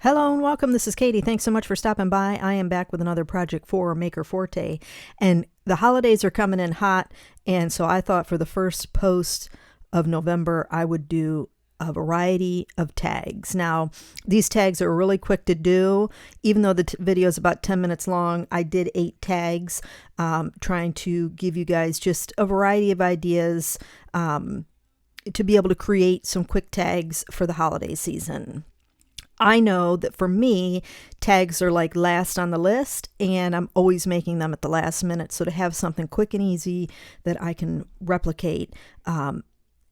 Hello and welcome. This is Katy. Thanks so much for stopping by. I am back with another project for Maker Forte, and the holidays are coming in hot, and so I thought for the first post of November I would do a variety of tags. Now, these tags are really quick to do. Even though the video is about 10 minutes long, I did 8 tags, trying to give you guys just a variety of ideas to be able to create some quick tags for the holiday season. I know that for me, tags are like last on the list, and I'm always making them at the last minute. So to have something quick and easy that I can replicate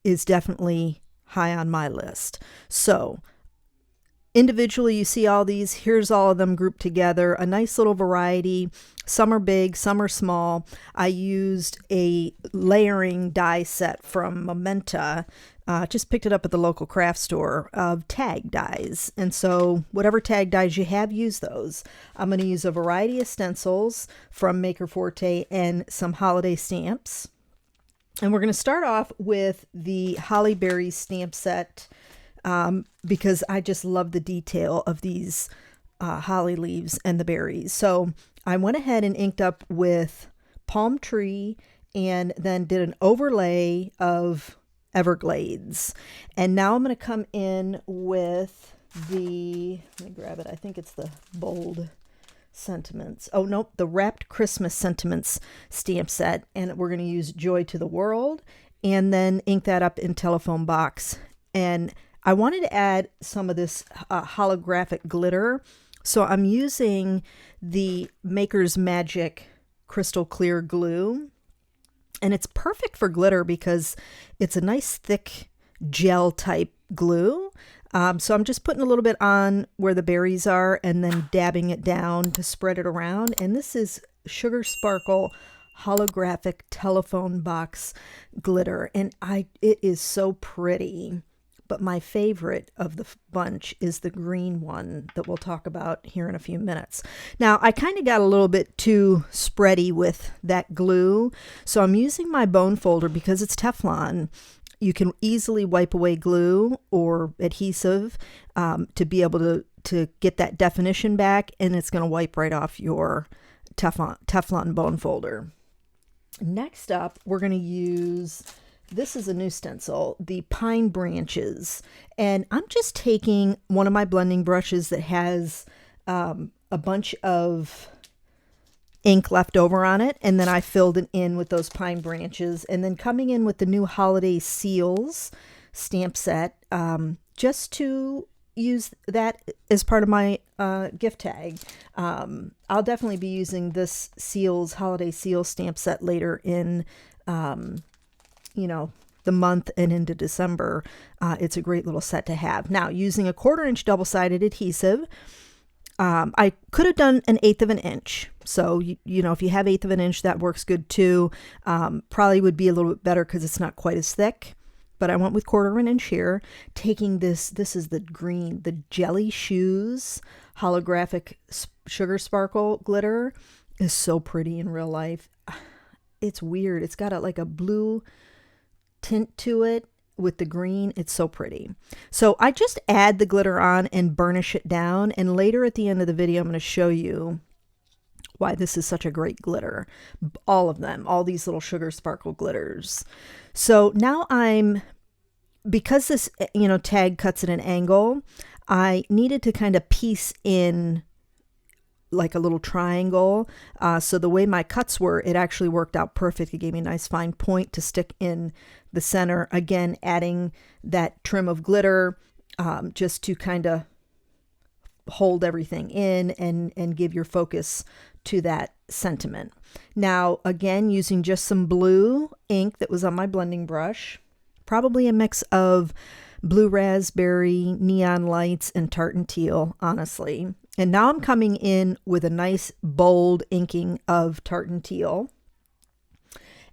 is definitely high on my list. So individually, you see all these. Here's all of them grouped together. A nice little variety. Some are big, some are small. I used a layering die set from Momenta. Just picked it up at the local craft store of tag dies. And so whatever tag dies you have, use those. I'm going to use a variety of stencils from Maker Forte and some holiday stamps. And we're going to start off with the Holly Berries stamp set because I just love the detail of these holly leaves and the berries. So I went ahead and inked up with palm tree and then did an overlay of Everglades. And now I'm going to come in with let me grab it. I think it's the bold sentiments. Oh, nope. The wrapped Christmas sentiments stamp set. And we're going to use Joy to the World and then ink that up in telephone box. And I wanted to add some of this holographic glitter. So I'm using the Maker's Magic crystal clear glue. And it's perfect for glitter because it's a nice thick gel type glue. So I'm just putting a little bit on where the berries are and then dabbing it down to spread it around. And this is Sugar Sparkle holographic telephone box glitter. And it is so pretty. But my favorite of the bunch is the green one that we'll talk about here in a few minutes. Now, I kind of got a little bit too spready with that glue. So I'm using my bone folder because it's Teflon. You can easily wipe away glue or adhesive to be able to get that definition back. And it's going to wipe right off your Teflon bone folder. Next up, we're going to use... This is a new stencil, the Pine Branches, and I'm just taking one of my blending brushes that has a bunch of ink left over on it, and then I filled it in with those pine branches, and then coming in with the new Holiday Seals stamp set, just to use that as part of my gift tag. I'll definitely be using this Holiday Seals stamp set later in the month and into December. It's a great little set to have. Now, using a 1/4 inch double-sided adhesive, I could have done an 1/8 of an inch. So, if you have 1/8 of an inch, that works good too. Probably would be a little bit better because it's not quite as thick. But I went with 1/4 of an inch here. Taking this is the green, the Jelly Shoes holographic sugar sparkle glitter is so pretty in real life. It's weird. It's got like a blue tint to it with the green. It's so pretty. So I just add the glitter on and burnish it down. And later at the end of the video, I'm going to show you why this is such a great glitter. All of them, all these little sugar sparkle glitters. So now because this, tag cuts at an angle, I needed to kind of piece in like a little triangle. So the way my cuts were, it actually worked out perfect. It gave me a nice fine point to stick in the center. Again, adding that trim of glitter just to kind of hold everything in and give your focus to that sentiment. Now, again, using just some blue ink that was on my blending brush, probably a mix of blue raspberry, neon lights, and tartan teal, honestly. And now I'm coming in with a nice bold inking of tartan teal.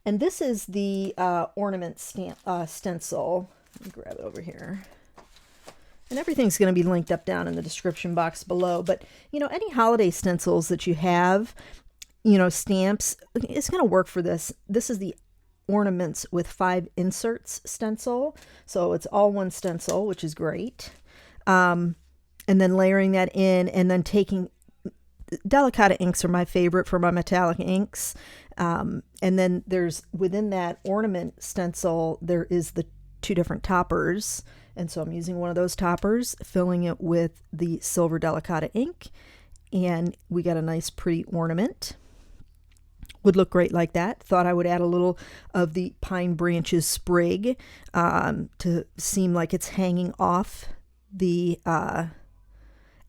And this is the ornament stencil. Let me grab it over here. And everything's going to be linked up down in the description box below. But, any holiday stencils that you have, stamps, it's going to work for this. This is the ornaments with 5 inserts stencil. So it's all one stencil, which is great. and then layering that in, and then taking Delicata inks are my favorite for my metallic inks. And then there's within that ornament stencil, there is the two different toppers. And so I'm using one of those toppers, filling it with the silver Delicata ink. And we got a nice pretty ornament. Would look great like that. Thought I would add a little of the pine branches sprig to seem like it's hanging off the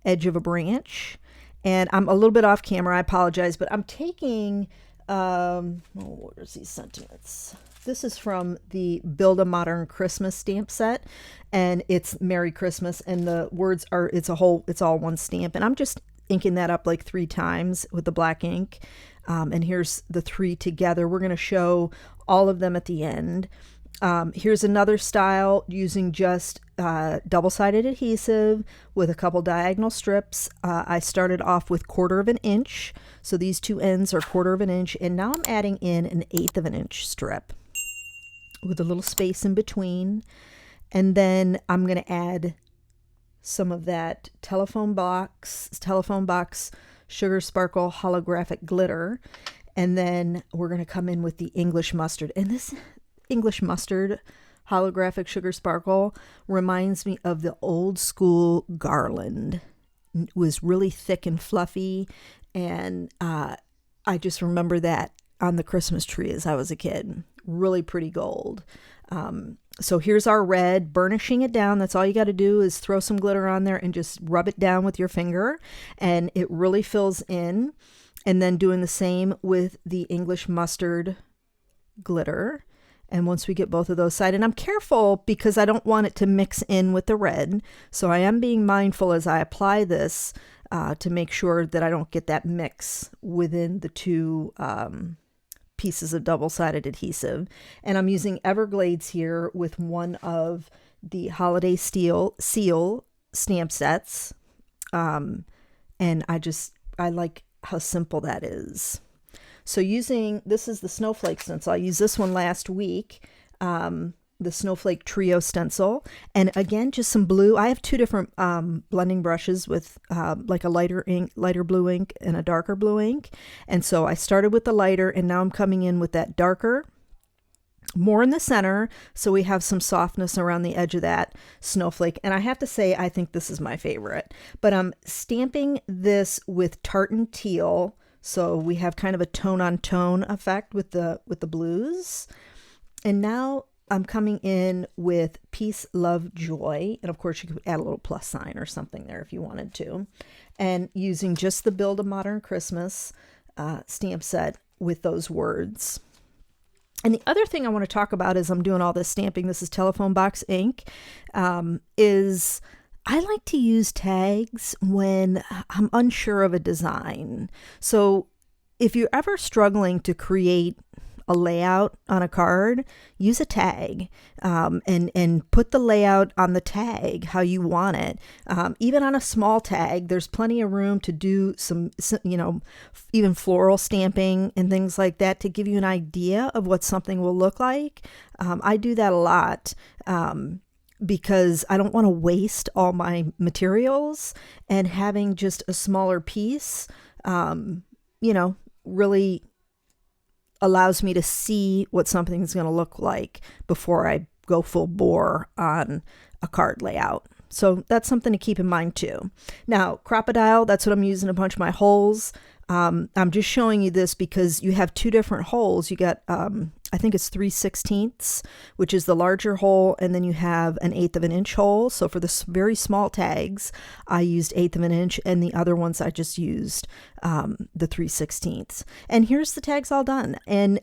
edge of a branch. And I'm a little bit off camera, I apologize, but I'm taking, where's these sentiments? This is from the Build a Modern Christmas stamp set, and it's Merry Christmas, and the words are, it's all one stamp, and I'm just inking that up like 3 times with the black ink. And here's the 3 together. We're going to show all of them at the end. Here's another style using just double-sided adhesive with a couple diagonal strips. I started off with 1/4 of an inch. So these two ends are 1/4 of an inch. And now I'm adding in an 1/8 of an inch strip with a little space in between. And then I'm going to add some of that telephone box Sugar Sparkle holographic glitter. And then we're going to come in with the English mustard. And this English mustard holographic Sugar Sparkle reminds me of the old school garland. It was really thick and fluffy, and I just remember that on the Christmas tree as I was a kid. Really pretty gold. So here's our red, burnishing it down. That's all you got to do is throw some glitter on there and just rub it down with your finger, and it really fills in. And then doing the same with the English mustard glitter. And once we get both of those side, and I'm careful because I don't want it to mix in with the red. So I am being mindful as I apply this to make sure that I don't get that mix within the two pieces of double-sided adhesive. And I'm using Everglades here with one of the Holiday Seal stamp sets. And I like how simple that is. So this is the Snowflake stencil. I used this one last week, the Snowflake Trio stencil. And again, just some blue. I have 2 different blending brushes with like a lighter blue ink and a darker blue ink. And so I started with the lighter, and now I'm coming in with that darker, more in the center, so we have some softness around the edge of that snowflake. And I have to say, I think this is my favorite. But I'm stamping this with tartan teal. So we have kind of a tone-on-tone effect with the blues. And now I'm coming in with Peace, Love, Joy. And of course, you could add a little plus sign or something there if you wanted to. And using just the Build a Modern Christmas stamp set with those words. And the other thing I want to talk about as I'm doing all this stamping, this is telephone box ink, is I like to use tags when I'm unsure of a design. So if you're ever struggling to create a layout on a card, use a tag and put the layout on the tag how you want it. Even on a small tag, there's plenty of room to do some, even floral stamping and things like that to give you an idea of what something will look like. I do that a lot. Because I don't want to waste all my materials, and having just a smaller piece, really allows me to see what something's going to look like before I go full bore on a card layout. So that's something to keep in mind too. Now, Crocodile, that's what I'm using to punch my holes. I'm just showing you this because you have 2 different holes. You got, I think it's 3/16, which is the larger hole, and then you have an 1/8 of an inch hole. So for the very small tags, I used 1/8 of an inch, and the other ones I just used the 3/16. And here's the tags all done. And,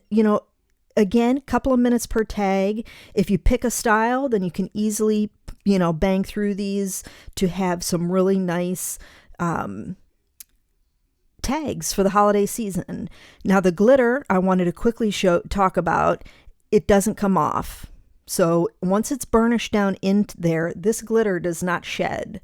again, couple of minutes per tag. If you pick a style, then you can easily, bang through these to have some really nice tags for the holiday season. Now the glitter, I wanted to quickly talk about. It doesn't come off. So once it's burnished down into there, this glitter does not shed.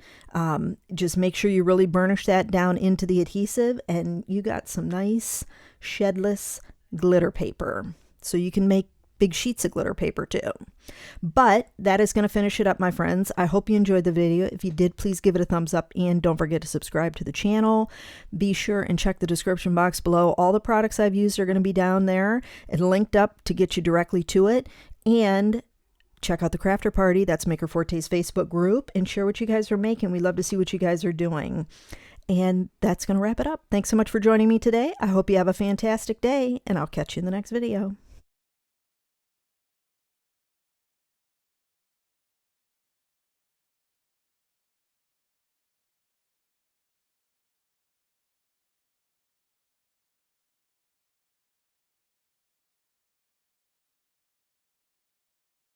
Just make sure you really burnish that down into the adhesive, and you got some nice shedless glitter paper. So you can make big sheets of glitter paper too. But that is going to finish it up, my friends. I hope you enjoyed the video. If you did, please give it a thumbs up and don't forget to subscribe to the channel. Be sure and check the description box below. All the products I've used are going to be down there and linked up to get you directly to it. And check out the Crafter Party. That's Maker Forte's Facebook group, and share what you guys are making. We love to see what you guys are doing. And that's going to wrap it up. Thanks so much for joining me today. I hope you have a fantastic day, and I'll catch you in the next video.